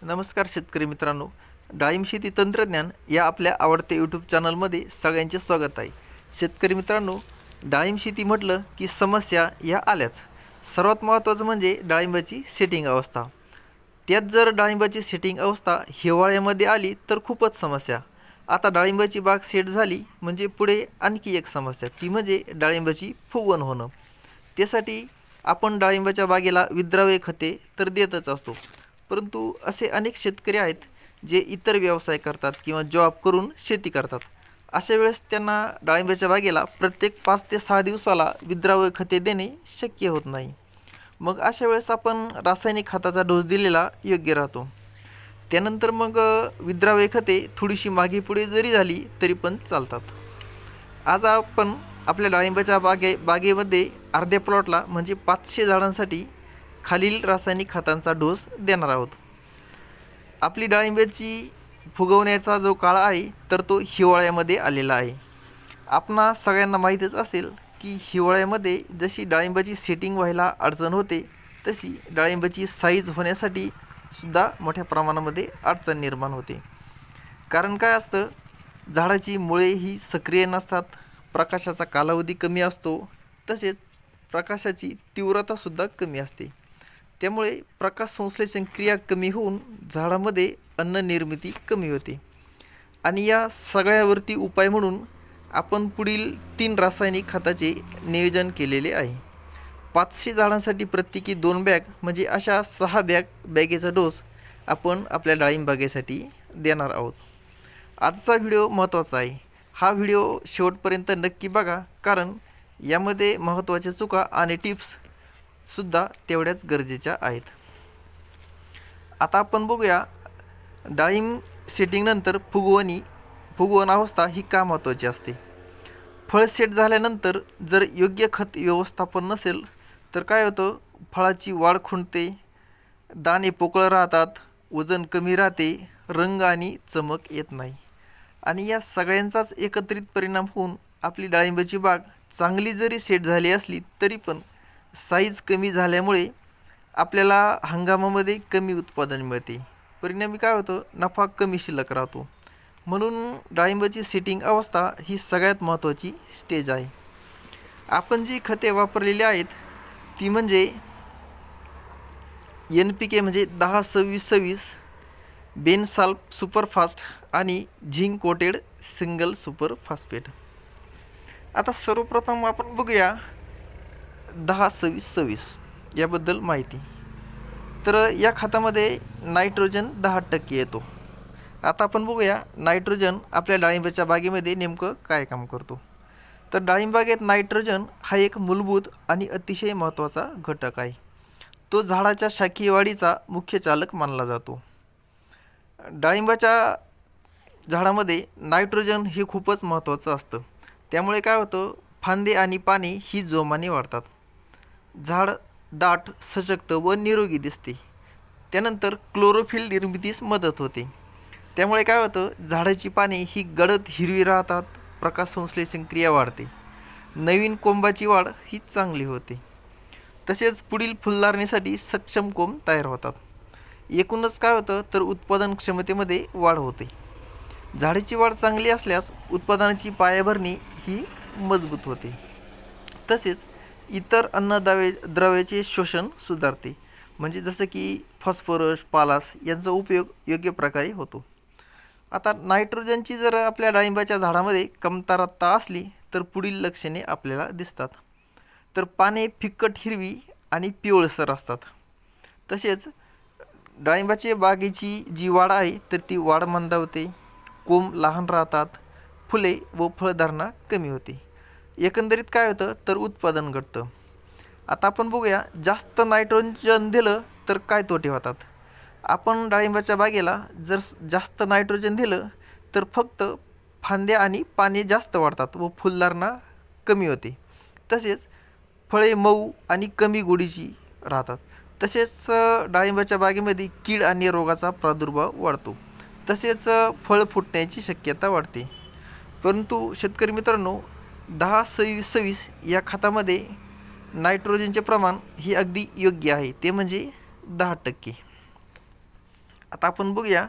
नमस्कार शेतकरी मित्रांनो, डाळिंब शेती तंत्रज्ञान या आपल्या आवडत्या यूट्यूब चॅनलमध्ये सगळ्यांचे स्वागत आहे. शेतकरी मित्रांनो, डाळिंब शेती म्हटलं की समस्या या आल्याच. सर्वात महत्त्वाचं म्हणजे डाळिंबाची सेटिंग अवस्था. त्यात जर डाळिंबाची सेटिंग अवस्था हिवाळ्यामध्ये आली तर खूपच समस्या. आता डाळिंबाची बाग सेट झाली म्हणजे पुढे आणखी एक समस्या, ती म्हणजे डाळिंबाची फुगवण होणं. त्यासाठी आपण डाळिंबाच्या बागेला विद्राव्य खते तर देतच असतो, परंतु असे अनेक शेतकरी आहेत जे इतर व्यवसाय करतात किंवा जॉब करून शेती करतात. अशा वेळेस त्यांना डाळिंबाच्या बागेला प्रत्येक 5 ते 6 दिवसाला विद्राव्य खते देणे शक्य होत नाही. मग अशा वेळेस आपण रासायनिक खताचा डोस दिलेला योग्य राहतो. त्यानंतर मग विद्राव्य खते थोडीशी मागे पुढे जरी झाली तरी पण चालतात. आज आपण आपल्या डाळिंबाच्या बागेमध्ये अर्ध्या प्लॉटला म्हणजे 500 झाडांसाठी खालील रासायनिक खतांचा डोस देणार आहोत. आपली डाळिंबाची फुगवण्याचा जो काळ आहे तर तो हिवाळ्यामध्ये आलेला आहे. आपणा सगळ्यांना माहीतच असेल की हिवाळ्यामध्ये जशी डाळिंबाची सेटिंग व्हायला अडचण होते, तशी डाळिंबाची साईज होण्यासाठी सुद्धा मोठ्या प्रमाणामध्ये अडचण निर्माण होते. कारण काय असतं, झाडाची मुळे ही सक्रिय नसतात, प्रकाशाचा कालावधी कमी असतो, तसेच प्रकाशाची तीव्रतासुद्धा कमी असते. त्यामुळे प्रकाश संश्लेषण क्रिया कमी होऊन झाडामध्ये अन्न निर्मिती कमी होते. आणि या सगळ्यावरती उपाय म्हणून आपण पुढील 3 रासायनिक खताचे नियोजन केलेले आहे. 500 झाडांसाठी प्रत्येकी 2 बॅग म्हणजे अशा 6 बॅगेचा डोस आपण आपल्या डाळिंब बागेसाठी देणार आहोत. आजचा व्हिडिओ महत्त्वाचा आहे. हा व्हिडिओ शेवटपर्यंत नक्की बघा, कारण यामध्ये महत्त्वाच्या चुका आणि टिप्ससुद्धा तेवढ्याच गरजेच्या आहेत. आता आपण बघूया डाळिंब सेटिंगनंतर फुगवण अवस्था ही का महत्त्वाची असते. फळ सेट झाल्यानंतर जर योग्य खत व्यवस्थापन नसेल तर काय होतं, फळाची वाढ खुंटते, दाणे पोकळ राहतात, वजन कमी राहते, रंग आणि चमक येत नाही. आणि या सगळ्यांचाच एकत्रित परिणाम होऊन आपली डाळिंबाची बाग चांगली जरी सेट झाली असली तरी पण साईज कमी झाल्यामुळे आपल्याला हंगामामध्ये कमी उत्पादन मिळते. परिणामी काय होतं, नफा कमी शिल्लक राहतो. म्हणून डाळिंबाची सेटिंग अवस्था ही सगळ्यात महत्त्वाची स्टेज आहे. आपण जी खते वापरलेली आहेत ती म्हणजे NPK म्हणजे 10-26-26, बेनसाल्फ सुपरफास्ट आणि zinc coated single super phosphate. आता सर्वप्रथम आपण बघूया 10-26-26 याबद्दल माहिती. तर या खतामध्ये नायट्रोजन 10% येतो. आता आपण बघूया नायट्रोजन आपल्या डाळिंबाच्या बागेमध्ये नेमकं काय काम करतो. तर डाळिंब बागेत नायट्रोजन हा एक मूलभूत आणि अतिशय महत्त्वाचा घटक आहे. तो झाडाच्या शाखीय वाढीचा मुख्य चालक मानला जातो. डाळिंबाच्या झाडामध्ये नायट्रोजन हे खूपच महत्त्वाचं असतं. त्यामुळे काय होतं, फांदे आणि पाने ही जोमाने वाढतात, झाड दाट, सशक्त व निरोगी दिसते. त्यानंतर क्लोरोफिल निर्मितीस मदत होते. त्यामुळे काय होतं, झाडाची पाने ही गडद हिरवी राहतात, प्रकाश संश्लेषण क्रिया वाढते, नवीन कोंबाची वाढ ही चांगली होते. तसेच पुढील फुलधारणेसाठी सक्षम कोंब तयार होतात. एकूणच काय होतं तर उत्पादन क्षमतेमध्ये वाढ होते. झाडाची वाढ चांगली असल्यास उत्पादनाची पायाभरणी ही मजबूत होते. तसेच इतर अन्नद्रव्याचे शोषण सुधारते, म्हणजे जसं की फॉस्फरस, पालास यांचा उपयोग योग्य प्रकारे होतो. आता नायट्रोजनची जर आपल्या डाळिंबाच्या झाडामध्ये कमतरता असली तर पुढील लक्षणे आपल्याला दिसतात. तर पाने फिक्कट हिरवी आणि पिवळसर असतात. तसेच डाळिंबाच्या बागेची जी वाढ आहे तर ती वाढ मंदावते, कोंब लहान राहतात, फुले व फळधारणा कमी होते. एकंदरीत काय होतं तर उत्पादन घटतं. आता आपण बघूया जास्त नायट्रोजन दिलं तर काय तोटे होतात. आपण डाळिंबाच्या बागेला जर जास्त नायट्रोजन दिलं तर फक्त फांद्या आणि पाने जास्त वाढतात व फुलधारणा कमी होते. तसेच फळे मऊ आणि कमी गोडीची राहतात. तसेच डाळिंबाच्या बागेमध्ये कीड आणि रोगाचा प्रादुर्भाव वाढतो. तसेच फळ फुटण्याची शक्यता वाढते. परंतु शेतकरी मित्रांनो, 10-26-26 या खतामध्ये नायट्रोजनचे प्रमाण हे अगदी योग्य आहे, ते म्हणजे 10%. आता आपण बघूया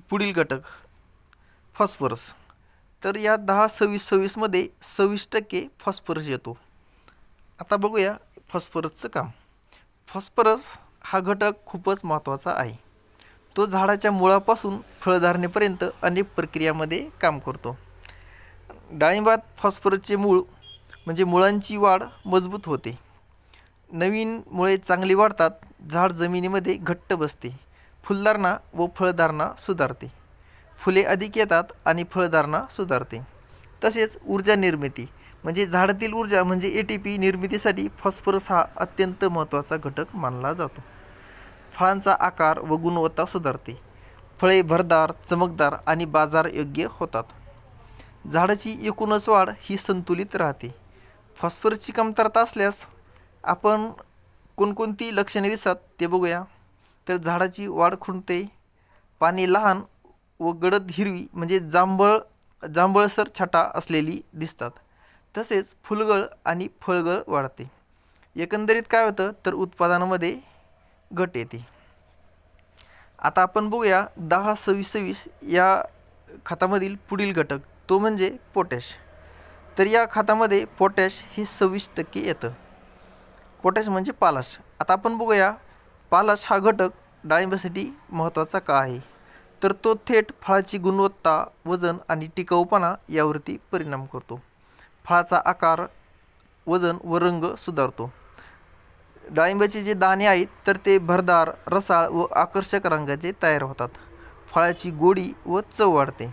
पुढील घटक फॉस्फरस. तर या 10-26-26मध्ये 26% फॉस्फरस येतो. आता बघूया फॉस्फरसचं काम. फॉस्फरस हा घटक खूपच महत्त्वाचा आहे. तो झाडाच्या मुळापासून फळधारणेपर्यंत अनेक प्रक्रियामध्ये काम करतो. डाळिंबात फॉस्फरसचे मूळ म्हणजे मुळांची वाढ मजबूत होते. नवीन मुळे चांगली वाढतात. झाड जमिनीमध्ये घट्ट बसते. फुलधारणा व फळधारणा सुधारते. फुले अधिक येतात आणि फळधारणा सुधारते. तसेच ऊर्जा निर्मिती म्हणजे झाडातील ऊर्जा म्हणजे ATP निर्मितीसाठी फॉस्फरस हा अत्यंत महत्त्वाचा घटक मानला जातो. फळांचा आकार व गुणवत्ता सुधारते. फळे भरदार, चमकदार आणि बाजारयोग्य होतात. झाडाची एकूणच वाढ ही संतुलित राहते. फॉस्फरसची कमतरता असल्यास आपण कोणकोणती लक्षणे दिसतात ते बघूया. तर झाडाची वाढ खुंटते. पाने लहान व गडद हिरवी म्हणजे जांभळसर छटा असलेली दिसतात. तसेच फुलगळ आणि फळगळ वाढते. एकंदरीत काय होतं तर उत्पादनामध्ये घट येते. आता आपण बघूया 10-26-26 या खतामधील पुढील घटक तो म्हणजे पोटॅश. तर या खतामध्ये पोटॅश हे 26% येतं. पोटॅश म्हणजे पालाश. आता आपण बघूया पालाश हा घटक डाळिंबासाठी महत्त्वाचा का आहे. तर तो थेट फळाची गुणवत्ता, वजन आणि टिकाऊपणा यावरती परिणाम करतो. फळाचा आकार, वजन व रंग सुधारतो. डाळिंबाचे जे दाणे आहेत तर ते भरदार, रसाळ व आकर्षक रंगाचे तयार होतात. फळाची गोडी व चव वाढते.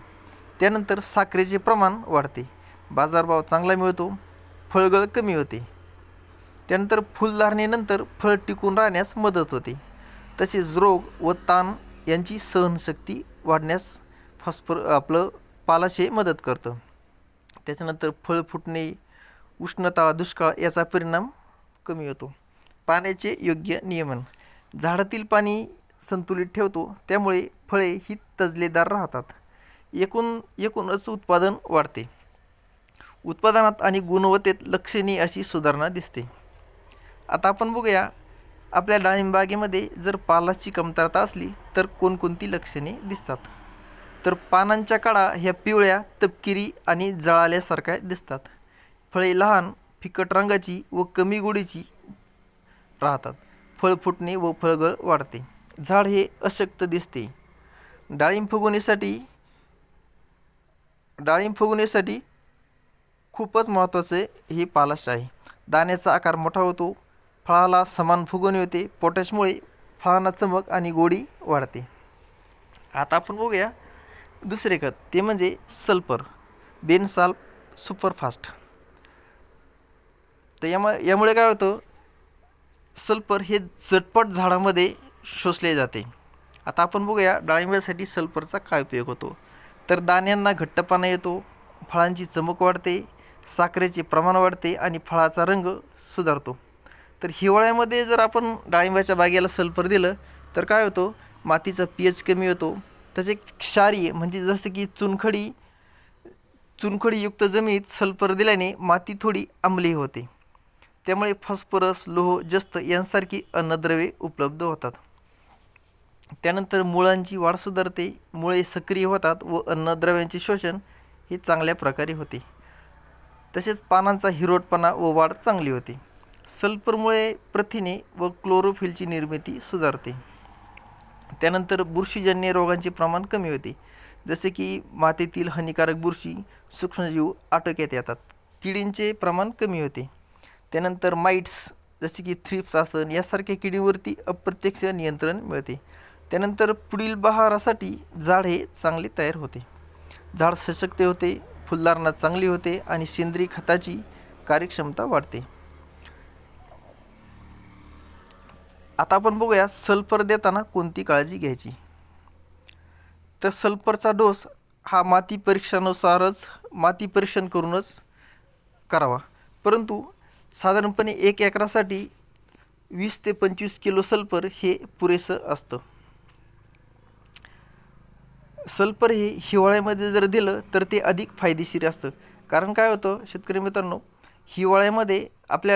त्यानंतर साखरेचे प्रमाण वाढते. बाजारभाव चांगला मिळतो. फळगळ कमी होते. त्यानंतर फुलधारणेनंतर फळ टिकून राहण्यास मदत होते. तसेच रोग व ताण यांची सहनशक्ती वाढण्यास पालाश हे मदत करतं. त्याच्यानंतर फळ फुटणे, उष्णता, दुष्काळ याचा परिणाम कमी होतो. पाण्याचे योग्य नियमन झाडातील पाणी संतुलित ठेवतो. त्यामुळे फळे ही तजलेदार राहतात. एकूणच उत्पादन वाढते. उत्पादनात आणि गुणवत्तेत लक्षणीय अशी सुधारणा दिसते. आता आपण बघूया आपल्या डाळिंब बागेमध्ये जर पालाशची कमतरता असली तर कोणकोणती लक्षणे दिसतात. तर पानांच्या कडा ह्या पिवळ्या, तपकिरी आणि जळाल्यासारख्या दिसतात. फळे लहान, फिकट रंगाची व कमी गोडीची राहतात. फळ फुटणे व फळगळ वाढते. झाड हे अशक्त दिसते. डाळिंब फुगवणीसाठी खूपच महत्त्वाचे हे पालाश आहे. दाण्याचा आकार मोठा होतो. फळाला समान फुगवणी होते. पोटॅशमुळे फळांना चमक आणि गोडी वाढते. आता आपण बघूया दुसरे खत ते म्हणजे सल्फर, बेनसाल सुपरफास्ट. तर यामुळे काय होतं सल्फर हे झटपट झाडामध्ये शोषले जाते. आता आपण बघूया डाळिंबासाठी सल्फरचा काय उपयोग होतो. तर दाण्यांना घट्टपणा येतो. फळांची चमक वाढते. साखरेचे प्रमाण वाढते आणि फळाचा रंग सुधारतो. तर हिवाळ्यामध्ये जर आपण डाळिंबाच्या बागेला सल्फर दिलं तर काय होतं मातीचा pH कमी होतो. त्याचे क्षारीय म्हणजे जसं की चुनखडीयुक्त जमिनीत सल्फर दिल्याने माती थोडी आम्लीय होते. त्यामुळे फॉस्फरस, लोह, जस्त यांसारखी अन्नद्रव्ये उपलब्ध होतात. त्यानंतर मुळांची वाढ सुधारते. मुळे सक्रिय होतात व अन्नद्रव्यांचे शोषण हे चांगल्या प्रकारे होते. तसेच पानांचा हिरवटपणा व वाढ चांगली होते. सल्फरमुळे प्रथिने व क्लोरोफिलची निर्मिती सुधारते. त्यानंतर बुरशीजन्य रोगांचे प्रमाण कमी होते. जसे की मातीतील हानिकारक बुरशी, सूक्ष्मजीव आटोक्यात येतात. किडींचे प्रमाण कमी होते. त्यानंतर माइट्स जसे की थ्रिप्स आसन यासारख्या किडींवरती अप्रत्यक्ष नियंत्रण मिळते. त्यानंतर पुढील बहारासाठी झाड हे चांगले तयार होते. झाड सशक्त होते. फुलधारणा चांगली होते आणि सेंद्रिय खताची कार्यक्षमता वाढते. आता आपण बघूया सल्फर देताना कोणती काळजी घ्यायची. तर सल्फरचा डोस हा माती परीक्षण करूनच करावा. परंतु साधारणपणे 1 एकरासाठी 20 ते 25 किलो सल्फर हे पुरेसं असतं. सल्फर हे हिवाळ्यामध्ये जर दिलं तर ते अधिक फायदेशीर असतं. कारण काय होतं शेतकरी मित्रांनो, हिवाळ्यामध्ये आपल्या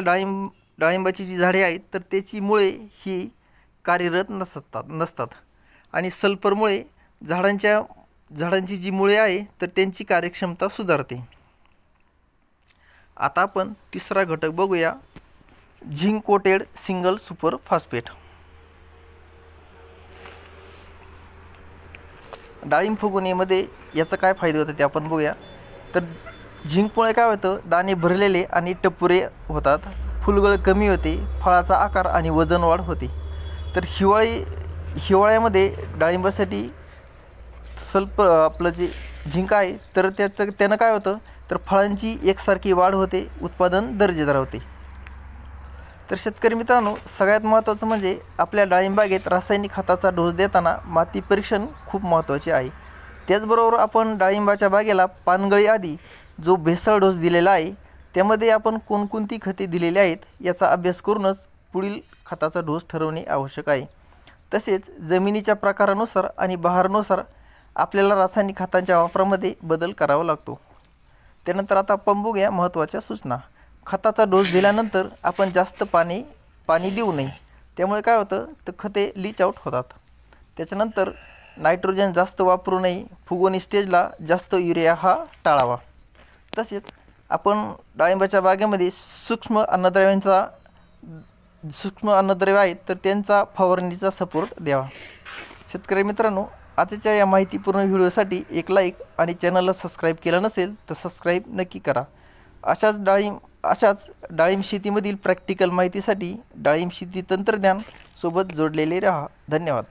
डाळिंबाची जी झाडे आहेत तर त्याची मुळे ही कार्यरत नसतात आणि सल्फरमुळे झाडांची जी मुळे आहे तर त्यांची कार्यक्षमता सुधारते. आता आपण तिसरा घटक बघूया, zinc coated single super phosphate. डाळिंब फुगवणीमध्ये याचा काय फायदे होतात ते आपण बघूया. तर झिंकमुळे काय होतं, दाणे भरलेले आणि टपुरे होतात, फुलगळ कमी होते, फळाचा आकार आणि वजन वाढ होते. तर हिवाळ्यामध्ये डाळिंबासाठी आपलं जे झिंक आहे तर त्यानं काय होतं, तर फळांची एकसारखी वाढ होते, उत्पादन दर्जेदार होते. तर शेतकरी मित्रांनो, सगळ्यात महत्त्वाचं म्हणजे आपल्या डाळिंबागेत रासायनिक खताचा डोस देताना माती परीक्षण खूप महत्त्वाचे आहे. त्याचबरोबर आपण डाळिंबाच्या बागेला पानगळी आधी जो भेसळ डोस दिलेला आहे त्यामध्ये आपण कोणकोणती खते दिलेली आहेत याचा अभ्यास करूनच पुढील खताचा डोस ठरवणे आवश्यक आहे. तसेच जमिनीच्या प्रकारानुसार आणि बहारानुसार आपल्याला रासायनिक खतांच्या वापरामध्ये बदल करावा लागतो. त्यानंतर आता आपण बघूया महत्त्वाच्या सूचना. खताचा डोस दिल्यानंतर आपण जास्त पाणी देऊ नये, त्यामुळे काय होतं, तर खते लीच आउट होतात. त्याच्यानंतर नायट्रोजन जास्त वापरू नये, फुगवणी स्टेजला जास्त युरिया हा टाळावा. तसेच आपण डाळिंबाच्या बागेमध्ये सूक्ष्म अन्नद्रव्य आहेत तर त्यांचा फवारणीचा सपोर्ट द्यावा. शेतकरी मित्रांनो, आजच्या या माहितीपूर्ण व्हिडिओसाठी एक लाईक आणि चॅनलला सबस्क्राईब केलं नसेल तर सबस्क्राईब नक्की करा. अशाच डाळिंब शेतीमधील प्रॅक्टिकल माहितीसाठी डाळिंब शेती तंत्रज्ञान सोबत जोडलेले राहा. धन्यवाद.